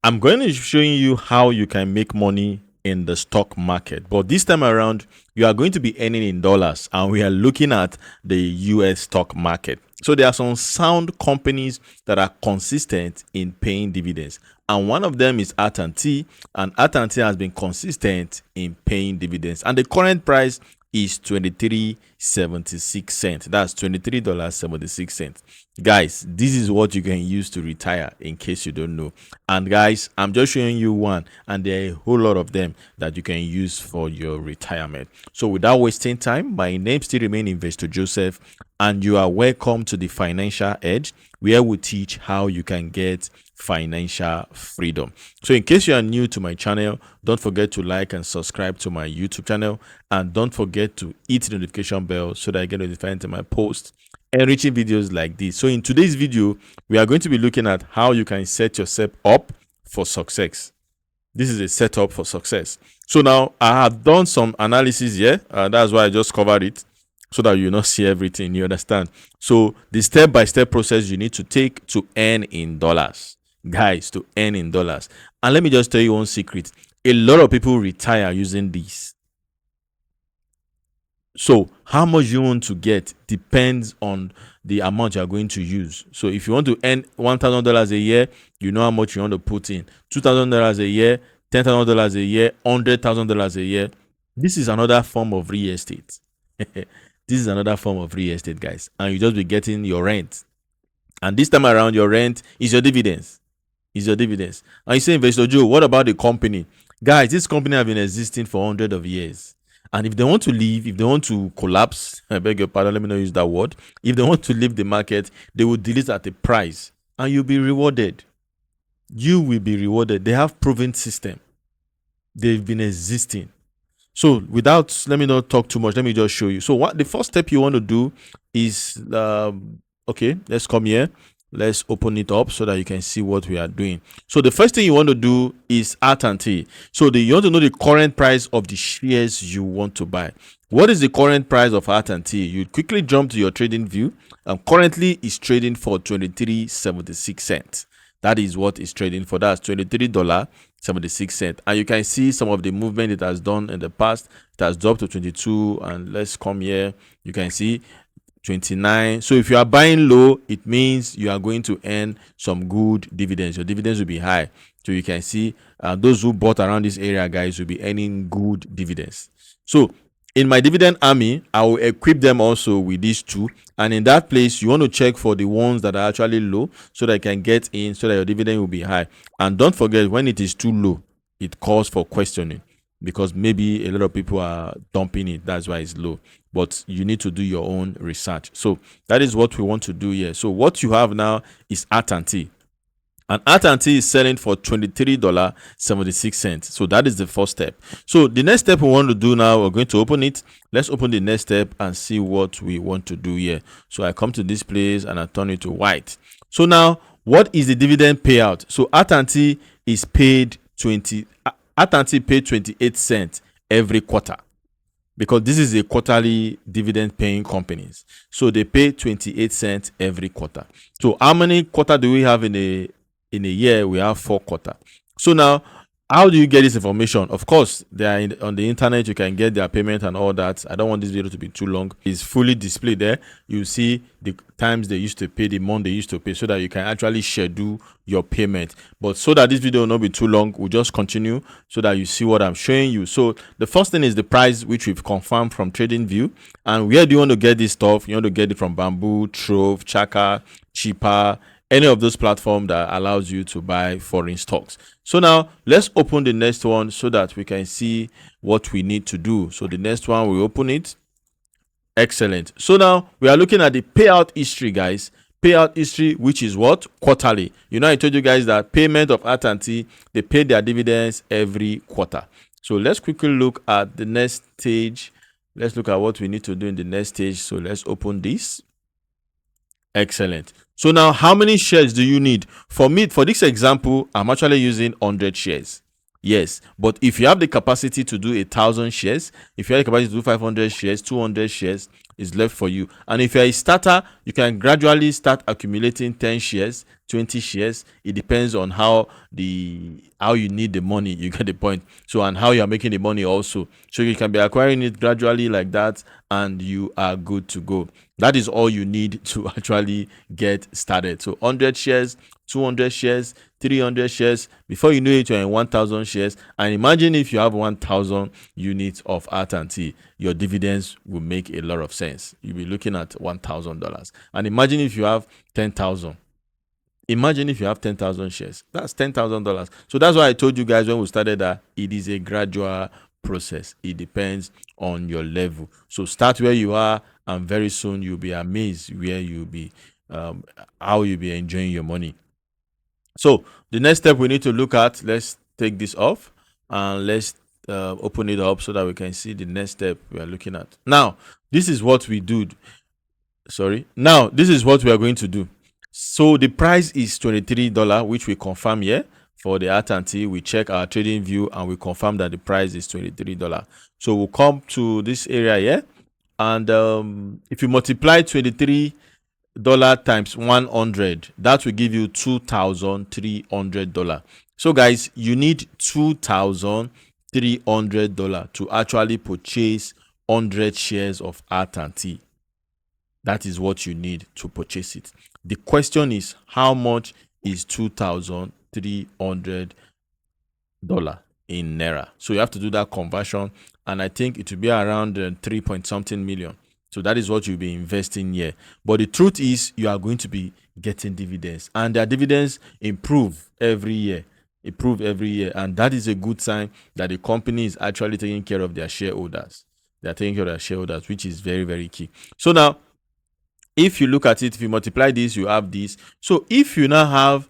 I'm going to be showing you how you can make money in the stock market. But this time around, you are going to be earning in dollars, and we are looking at the US stock market. So there are some sound companies that are consistent in paying dividends. And one of them is AT&T, and AT&T has been consistent in paying dividends. And the current price is 23.76 cents. That's $23.76. Guys, this is what you can use to retire, in case you don't know. And guys, I'm just showing you one, and there are a whole lot of them that you can use for your retirement. So without wasting time, my name still remains Investor Joseph, and you are welcome to the Financial Edge, where we teach how you can get financial freedom. So in case you are new to my channel, don't forget to like and subscribe to my YouTube channel, and don't forget to hit the notification bell so that I get notified to my posts, enriching videos like this. So in today's video, we are going to be looking at how you can set yourself up for success. This is a setup for success. So now I have done some analysis here. That's why I just covered it, so that you not see everything. You understand? So the step-by-step process you need to take to earn in dollars, guys, to earn in dollars. And let me just tell you one secret: a lot of people retire using this. So how much you want to get depends on the amount you are going to use. So if you want to earn $1,000 a year, you know how much you want to put in. $2,000 a year, $10,000 a year, $100,000 a year. This is another form of real estate. This is another form of real estate, guys. And you just be getting your rent. And this time around, your rent is your dividends. Is your dividends. And you say, Investor Joe, what about the company? Guys, this company have been existing for hundreds of years. And if they want to leave, if they want to collapse, I beg your pardon, let me not use that word. If they want to leave the market, they will delist at a price, and you'll be rewarded. You will be rewarded. They have proven system. They've been existing. So without, let me not talk too much. Let me just show you. So what the first step you want to do is, okay, let's come here. Let's open it up so that you can see what we are doing. So the first thing you want to do is AT&T. So you want to know the current price of the shares you want to buy. What is the current price of AT&T? You quickly jump to your trading view, and currently it's trading for 23.76 cents. That is what it's trading for. That's $23.76. And you can see some of the movement it has done in the past. It has dropped to 22, and let's come here. You can see 29. So if you are buying low, it means you are going to earn some good dividends. Your dividends will be high. So you can see those who bought around this area, guys, will be earning good dividends. So in my dividend army, I will equip them also with these two. And in that place, you want to check for the ones that are actually low, so that you can get in, so that your dividend will be high. And don't forget, when it is too low, it calls for questioning, because maybe a lot of people are dumping it. That's why it's low. But you need to do your own research. So that is what we want to do here. So what you have now is AT&T. And AT&T is selling for $23.76. So that is the first step. So the next step we want to do now, we're going to open it. Let's open the next step and see what we want to do here. So I come to this place and I turn it to white. So now, what is the dividend payout? So AT&T is paid AT&T paid 28 cents every quarter, because this is a quarterly dividend paying companies. So they pay 28 cents every quarter. So how many quarter do we have in a year? We have 4 quarters. So now, how do you get this information? Of course, they are on the internet. You can get their payment and all that. I don't want this video to be too long. It's fully displayed there. You see the times they used to pay, the month they used to pay, so that you can actually schedule your payment. But so that this video will not be too long, we'll just continue so that you see what I'm showing you. So the first thing is the price, which we've confirmed from TradingView. And where do you want to get this stuff? You want to get it from Bamboo, Trove, Chaka, Cheaper, any of those platforms that allows you to buy foreign stocks. So now let's open the next one so that we can see what we need to do. So the next one, we open it. Excellent. So now we are looking at the payout history, guys. Payout history, which is what? Quarterly. You know, I told you guys that payment of AT&T, they pay their dividends every quarter. So let's quickly look at the next stage. Let's look at what we need to do in the next stage. So let's open this. Excellent. So now, how many shares do you need? For me, for this example, I'm actually using 100 shares. Yes, but if you have the capacity to do 1,000 shares, if you have the capacity to do 500 shares, 200 shares, is left for you. And if you're a starter, you can gradually start accumulating 10 shares, 20 shares. It depends on how you need the money. You get the point. So, and how you're making the money also. So you can be acquiring it gradually like that, and you are good to go. That is all you need to actually get started. So 100 shares, 200 shares, 300 shares. Before you know it, you're in 1,000 shares. And imagine if you have 1,000 units of R&T, your dividends will make a lot of sense. You'll be looking at $1,000. And imagine if you have 10,000. Imagine if you have 10,000 shares. That's $10,000. So that's why I told you guys when we started that it is a gradual process. It depends on your level. So start where you are, and very soon you'll be amazed where you'll be, how you'll be enjoying your money. So the next step we need to look at, let's take this off and let's open it up so that we can see the next step we are looking at. Now, this is what we do. Now, this is what we are going to do. So the price is $23, which we confirm here for the R&T. We check our trading view and we confirm that the price is $23. So we'll come to this area here, and if you multiply $23 times 100, that will give you $2,300. So guys, you need $2,300 to actually purchase 100 shares of R&T. That is what you need to purchase it. The question is, how much is $2,300 in Naira? So you have to do that conversion, and I think it will be around 3 point something million. So that is what you'll be investing here. But the truth is, you are going to be getting dividends, and their dividends improve every year. And that is a good sign that the company is actually taking care of their shareholders. They are taking care of their shareholders, which is very, very key. So now, if you look at it, if you multiply this, you have this. So if you now have,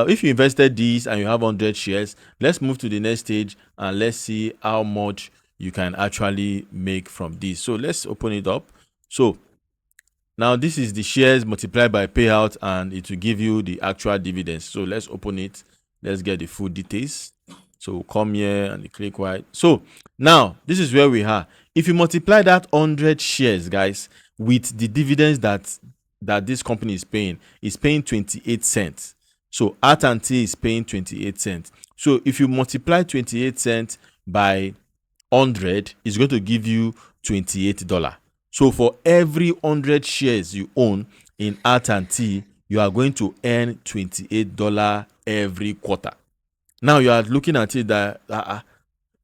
if you invested this and you have 100 shares, let's move to the next stage and let's see how much you can actually make from this. So let's open it up. So now this is the shares multiplied by payout, and it will give you the actual dividends. So let's open it. Let's get the full details. So come here and click right. So now this is where we are. If you multiply that 100 shares, guys, with the dividends that this company is paying 28 cents. So R&T is paying 28 cents. So if you multiply 28 cents by 100, it's going to give you $28. So for every 100 shares you own in R&T, you are going to earn $28 every quarter. Now you are looking at it that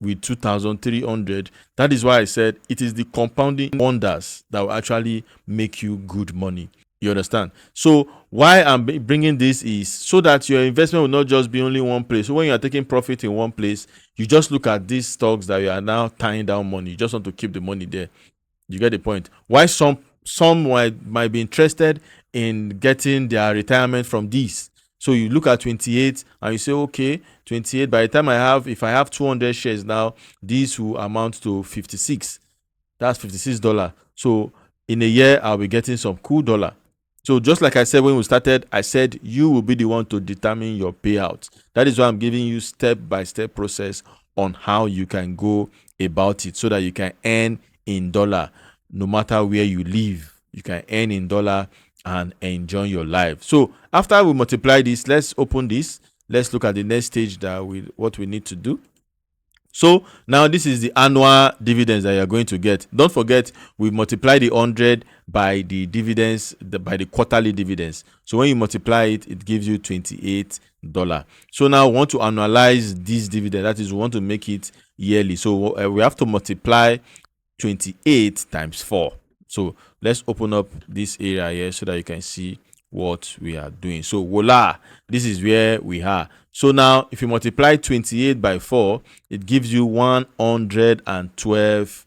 with 2,300. That is why I said it is the compounding wonders that will actually make you good money. You understand? So why I'm bringing this is so that your investment will not just be only one place. So when you are taking profit in one place, you just look at these stocks that you are now tying down money. You just want to keep the money there. You get the point? Why some might be interested in getting their retirement from these. So you look at 28 and you say, okay, 28, by the time if I have 200 shares now, these will amount to 56. That's $56. So in a year, I'll be getting some cool dollar. So just like I said when we started, I said you will be the one to determine your payout. That is why I'm giving you step-by-step process on how you can go about it so that you can earn in dollar no matter where you live. You can earn in dollar and enjoy your life. So after we multiply this, let's open this. Let's look at the next stage what we need to do. So now this is the annual dividends that you're going to get. Don't forget, we multiply the 100 by the dividends, by the quarterly dividends. So when you multiply it, it gives you $28. So now we want to annualize this dividend. That is, we want to make it yearly. So we have to multiply 28 times 4. So let's open up this area here so that you can see what we are doing. So voila, this is where we are. So now if you multiply 28 by 4, it gives you $112.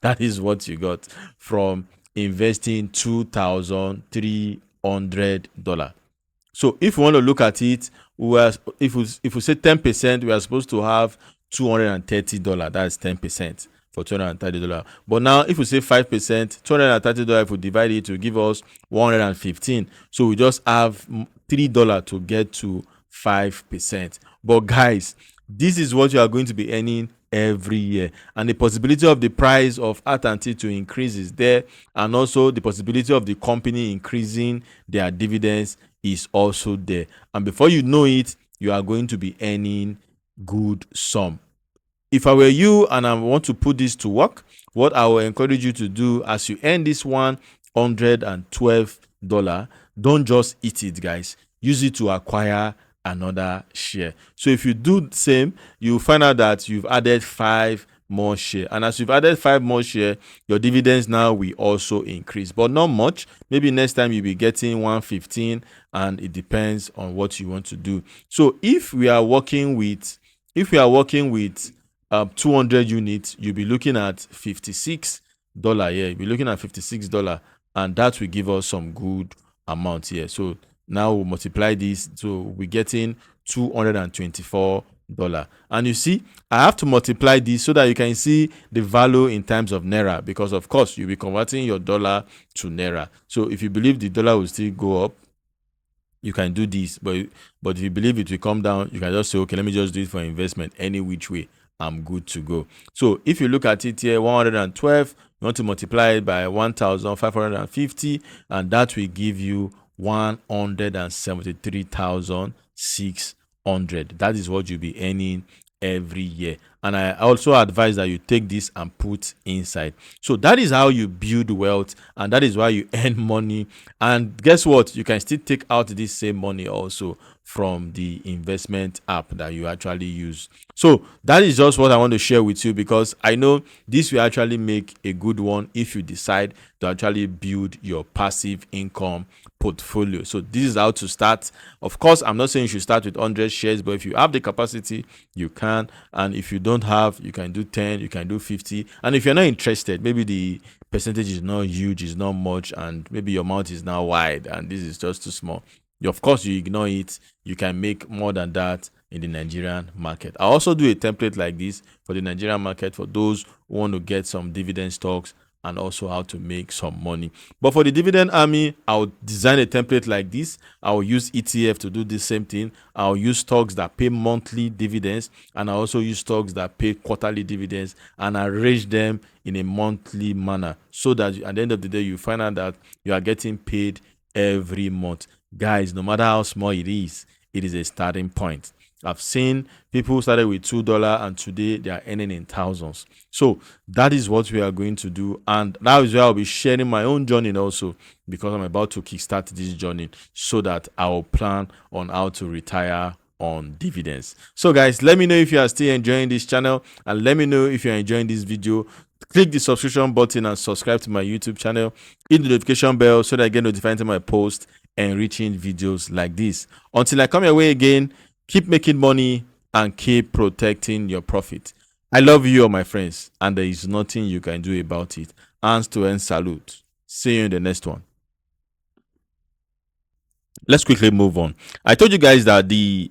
That is what you got from investing $2,300. So if we want to look at it, if we say 10%, we are supposed to have $230. That's 10%. For $230. But now if we say 5%, $230, if we divide it, will give us 115. So we just have $3 to get to 5%. But guys, this is what you are going to be earning every year, and the possibility of the price of at to increase is there, and also the possibility of the company increasing their dividends is also there. And before you know it, you are going to be earning good sum. If I were you and I want to put this to work, what I will encourage you to do as you earn this $112, don't just eat it, guys. Use it to acquire another share. So if you do the same, you'll find out that you've added 5 more share, and as you've added 5 more share, your dividends now will also increase, but not much. Maybe next time you'll be getting 115, and it depends on what you want to do. So if we are working with 200 units, you'll be looking at $56. Yeah, you'll be looking at $56, and that will give us some good amount here. So now we'll multiply this, so we're getting $224. And you see, I have to multiply this so that you can see the value in terms of naira, because of course you'll be converting your dollar to naira. So if you believe the dollar will still go up, you can do this, but if you believe it will come down, you can just say, okay, let me just do it for investment. Any which way, I'm good to go. So if you look at it here, 112, you want to multiply it by 1,550, and that will give you 173,600. That is what you'll be earning every year. And I also advise that you take this and put inside. So that is how you build wealth, and that is why you earn money. And guess what? You can still take out this same money also from the investment app that you actually use. So that is just what I want to share with you, because I know this will actually make a good one if you decide to actually build your passive income portfolio. So this is how to start. Of course, I'm not saying you should start with 100 shares, but if you have the capacity, you can. And if you don't have, you can do 10, you can do 50. And if you're not interested, maybe the percentage is not huge, is not much, and maybe your mouth is now wide and this is just too small, of course you ignore it. You can make more than that in the Nigerian market. I also do a template like this for the Nigerian market for those who want to get some dividend stocks and also how to make some money. But for the dividend army, I'll design a template like this. I'll use ETF to do the same thing. I'll use stocks that pay monthly dividends, and I also use stocks that pay quarterly dividends, and arrange them in a monthly manner, so that at the end of the day, you find out that you are getting paid every month. Guys, no matter how small it is a starting point. I've seen people who started with $2 and today they are earning in thousands. So that is what we are going to do, and that is where I'll be sharing my own journey also, because I'm about to kickstart this journey so that I will plan on how to retire on dividends. So guys, let me know if you are still enjoying this channel, and let me know if you're enjoying this video. Click the subscription button and subscribe to my YouTube channel. Hit the notification bell so that I get notified when my post enriching videos like this. Until I come your way again, keep making money and keep protecting your profit. I love you all, my friends, and there is nothing you can do about it. Hands to end salute. See you in the next one. Let's quickly move on. I told you guys that the